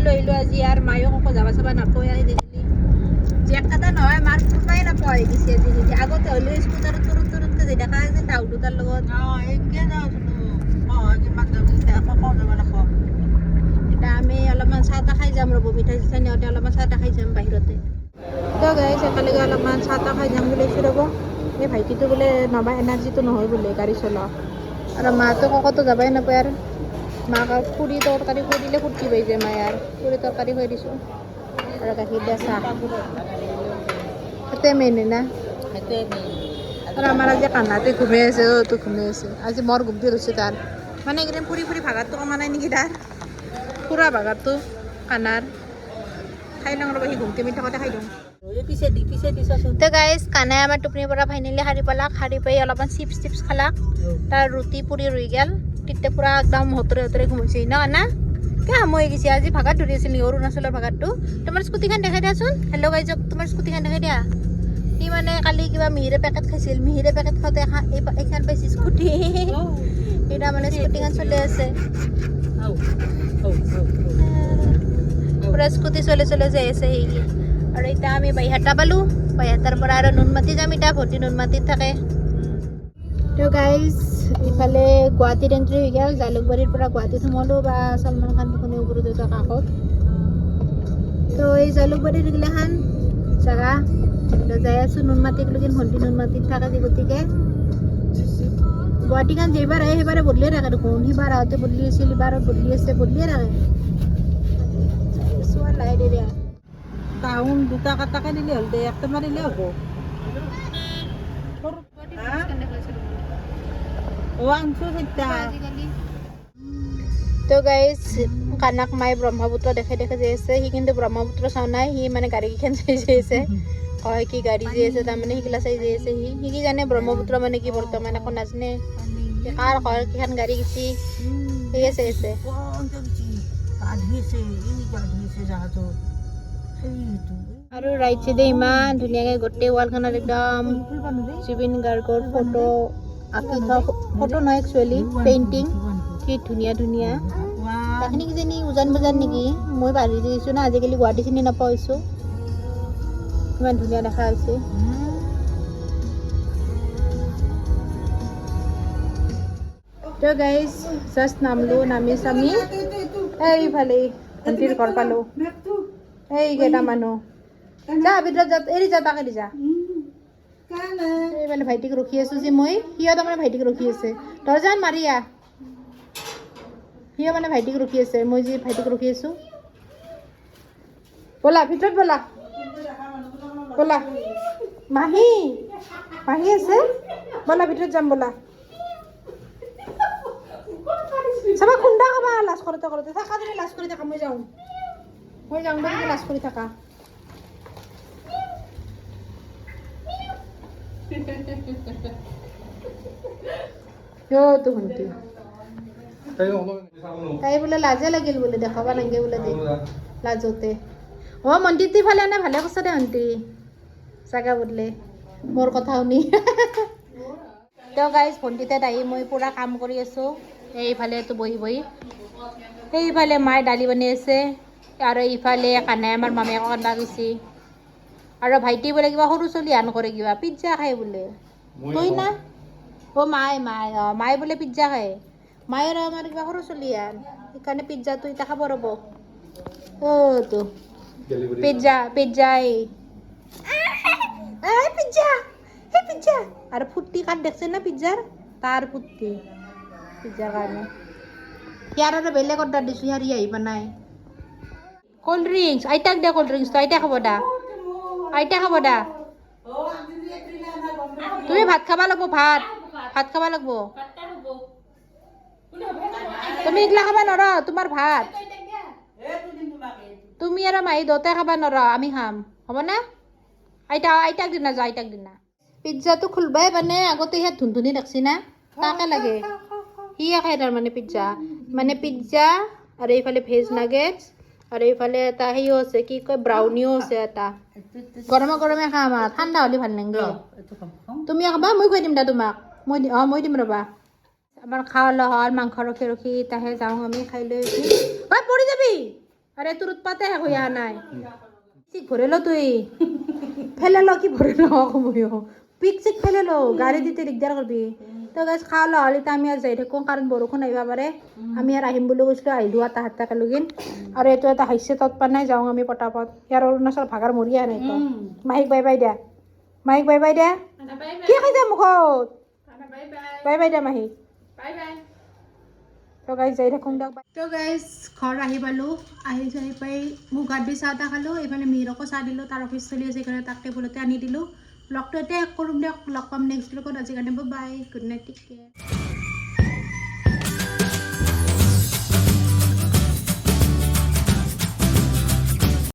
লৈ আহিলোঁ আজি আৰু মায়েও আকৌ যাবা চাবা নাপায় আজিকালি জেক এটা নহয় মাৰ ফুটাই নাপায় দিছে আজি আগতে হ'লেও স্কুটাৰত তুৰুতকৈ যাই দেখা যে তাউ দুটাৰ লগত এতিয়া আমি অলপমান চাহ তাহ খাই যাম ৰ'ব মিঠাই চিঠাই নিওঁতে অলপমান চাহ তাহ খাই যাম বাহিৰতে তো গাইছ একেলগে অলপমান চাহ তাহ খাই যাম বুলি ৰ'ব এই ভাইটিটো বোলে নবা এনাৰ্জিটো নহয় বোলে গাড়ী চলোৱা আৰু মাতো কতো যাবাই নাপায় আৰু মাক আৰু পুৰি তৰকাৰী খুৱাই দিলে ফূৰ্তি পাই যায় মায়ে আৰু পুৰি তৰকাৰী খুৱাই দিছোঁ আৰু গাখীৰ দিয়া চাহ সেইটোৱে মেইন না আৰু আমাৰ আজি কান্নাতে ঘুমাই আছে তো ঘুমাই আছে আজি মৰ ঘুমটি ধৰিছে তাৰ মানে এইকেইদিন ফুৰি ফুৰি ভাগাৰটো কমা নাই নেকি তাৰ ফুৰা ভাগাৰটো কানাৰ খাই লওঁ ৰ'ব সি ঘুমটি মিঠা থাকোঁতে খাই দিওঁ তো গাইজ কানাই আমাৰ টোপনিৰ পৰা ফাইনেলি সাৰি পালাক সাৰি পাই অলপমান চিপছ টিপছ খালাক তাৰ ৰুটি পুৰি ৰৈ গ'ল তেতিয়া পূৰা একদম হতৰে ঘুমাইছে ন না কিয় সময় গৈছে আজি ভাগাত ধৰি আছিল নেকি অৰুণাচলৰ ভাগাৰটো তোমাৰ স্কুটিখন দেখাই দিয়াচোন হেল্ল' গাইজক তোমাৰ স্কুটিখন দেখাই দিয়া সি মানে কালি কিবা মিহিৰে পেকেট খাইছিল মিহিৰে পেকেট খাওঁতে এইখন পাইছে স্কুটি এতিয়া মানে স্কুটিখন চলি আছে পুৰা স্কুটি চলি যাই আছে সি আৰু এতিয়া আমি বাইহাটা পালোঁ বাইহাটাৰ পৰা আৰু নুনমাটি যাম এতিয়া ভণ্টি নুনমাটিত থাকে তো গাইজ ইফালে গুৱাহাটীত এণ্ট্ৰি হৈ গ'ল জালুকবাৰীৰ পৰা গুৱাহাটীত সোমালোঁ বা সলমান খান দুখনে ওপৰত এটা কাষত তো এই জালুকবাৰীৰ এইগিলাখান জেগা যাই আছোঁ নুনমাটিক লৈকে ভণ্টি নুনমাটিত থাকে যে গতিকে গুৱাহাটীখন যেইবাৰ আহে সেইবাৰে বদলিয়ে থাকে দেখোন সিবাৰ আহোঁতে বদলি আছিল ইবাৰত বদলি আছে বদলিয়ে থাকে চোৱা লাহে দেৰি টাউন দুটা কাটাকে দিলে হ'ল দে একটা মাৰিলে হ'ব তো গাইজ কানাক মায়ে ব্ৰহ্মপুত্ৰ দেখাই যাই আছে সি কিন্তু ব্ৰহ্মপুত্ৰ চোৱা নাই সি মানে গাড়ীকেইখন চাই যাই আছে হয় কি গাড়ী যাই আছে তাৰমানে সিগিলা চাই যাই আছে সি কি জানে ব্ৰহ্মপুত্ৰ মানে কি বৰ্তমান একো নাজানে কাৰ হয় কিখন গাড়ী গেছি সেয়ে চাই আছে আৰু ৰাইট চাইডে ইমান ধুনীয়াকৈ গোটেই ৱালখনত একদম জুবিন গাৰ্গৰ ফটো আঁকি থোৱা ফটো নহয় একচুৱেলি পেইণ্টিং কি ধুনীয়া সেইখিনি কিজানি উজান বজাৰ নেকি মই পাহৰি দিছোঁ না আজিকালি গুৱাহাটী চিনি নাপাওঁ হৈছোঁ ইমান ধুনীয়া দেখা হৈছে তো গাইজ জাষ্ট নামলোঁ নামি চামি এইফালে ভণ্টিৰ ঘৰ পালোঁ এইকেইটা মানুহ যা ভিতৰত যা এৰি যা তাক এৰি যা এইফালে ভাইটিক ৰখি আছোঁ যে মই সিও তাৰমানে ভাইটিক ৰখি আছে দৰ্জাখন মাৰি আহ সিও মানে ভাইটিক ৰখি আছে মই যে ভাইটিক ৰখি আছোঁ ব'লা ভিতৰত ব'লা মাহী আছে ব'লা ভিতৰত যাম ব'লা চাবা খুন্দা খাবা লাজ কৰোঁতে থাকা তুমি লাজ কৰি থাকা মই যাওঁ তুমি লাজ কৰি থাকা তো ভণ্টি তাই বোলে লাজে লাগিল বোলে দেখাব লাগে বোলে দে লাজতে মন্দিৰটো ইফালে এনে ভালে কৈছা দে ভণ্টি জাগা বদলে মোৰ কথা শুনি তো গাইজ ভণ্টিতে আহি মই পূৰা কাম কৰি আছোঁ এইফালেতো বহি সেইফালে মায়ে দালি বনাই আছে আৰু ইফালে কানাই আমাৰ মামীয়েকক আনিব গৈছে আৰু ভাইটি বোলে কিবা সৰু ছোৱালী আন কৰে কিবা পিজ্জা খায় বোলে তই না মায়ে বোলে পিজ্জা খায় মায়ে আৰু আমাৰ কিবা সৰু ছোৱালী আন সেইকাৰণে পিজ্জাটো এতিয়া খাব ৰ'ব তো পিজ্জা পিজ্জা আৰু ফুৰ্তি কাট দেখছে না পিজ্জাৰ তাৰ ফুৰ্তি পিজ্জাৰ কাৰণে ইয়াৰ আৰু বেলেগ অৰ্ডাৰ দিছোঁ ইয়াৰ আহি পোৱা নাই কোল্ড ড্ৰিংকছ আইতাক দে কোল্ড ড্ৰিংকছটো আইতা খাব দা তুমি ভাত খাবা লাগব ভাত খাবা লাগব তুমি এইগিলা খাবা নৰা তোমাৰ ভাত তুমি আৰু মাহী দুটাই খাবা নৰা আমি খাম হ'ব না আইতাক দিনা যা আইতাক দিনা পিজ্জাটো খুলবাই মানে আগতে ইয়াত ধুনধুনি দেখছি না তাকে লাগে সিয়ে খায় তাৰমানে পিজ্জা আৰু এইফালে ভেজ নাগেটছ আৰু এইফালে এটা হেৰিও আছে কি কয় ব্ৰাউনিও আছে এটা গৰমে খাম আৰু ঠাণ্ডা হ'লে ভাল নালাগে তুমি খাবা মই খুৱাই দিম দা তোমাক মই দিম ৰ'বা আমাৰ খাৱা লোৱা মাংস ৰখি তাহে যাওঁ আমি খাই লৈ পৰি যাবি আরে তোর উৎপাতে হইয়া নাই ঠিক ভরে লো তুই ফেলে লো কি ভরে লো কমইও পিক চিক ফেলে লো গাড়ি দিতে দিগদার করবি তো গাছ খাওয়া লো হলে তো আমি আর যাই থাকোঁ কারণ বৰষুণ আহিবা পাৰে আমি আর আহিম বুলি কৈছিলো আহিলো আর তাহাত তাকে লগিন আর এইটো এটা হাস্য তৎপা নাই যাওঁ আমি পটাপট ইয়ার অৰুণাচল ভাগাৰ মৰিয়া নাই তো মাহিক বাই বাই দিয়া মাহিক বাই বাই দিয়া কি খাইছা মুখত বাই বাই দিয়া মাহিক তো গাইজ যাই থাকোঁ দিয়ক তো গাইজ ঘৰ আহি পালোঁ আহি পাই মোক গাত দি চাহ তাহ খালোঁ এইফালে মিহিৰকো চাহ দিলোঁ তাৰ অফিচ চলি আছে সেইকাৰণে তাক টেবুলতে আনি দিলোঁ ব্লগটো এতিয়া কৰোঁ দিয়ক লগ পাম নেক্সট ব্লগত আজিৰ কাৰণে bye good night take care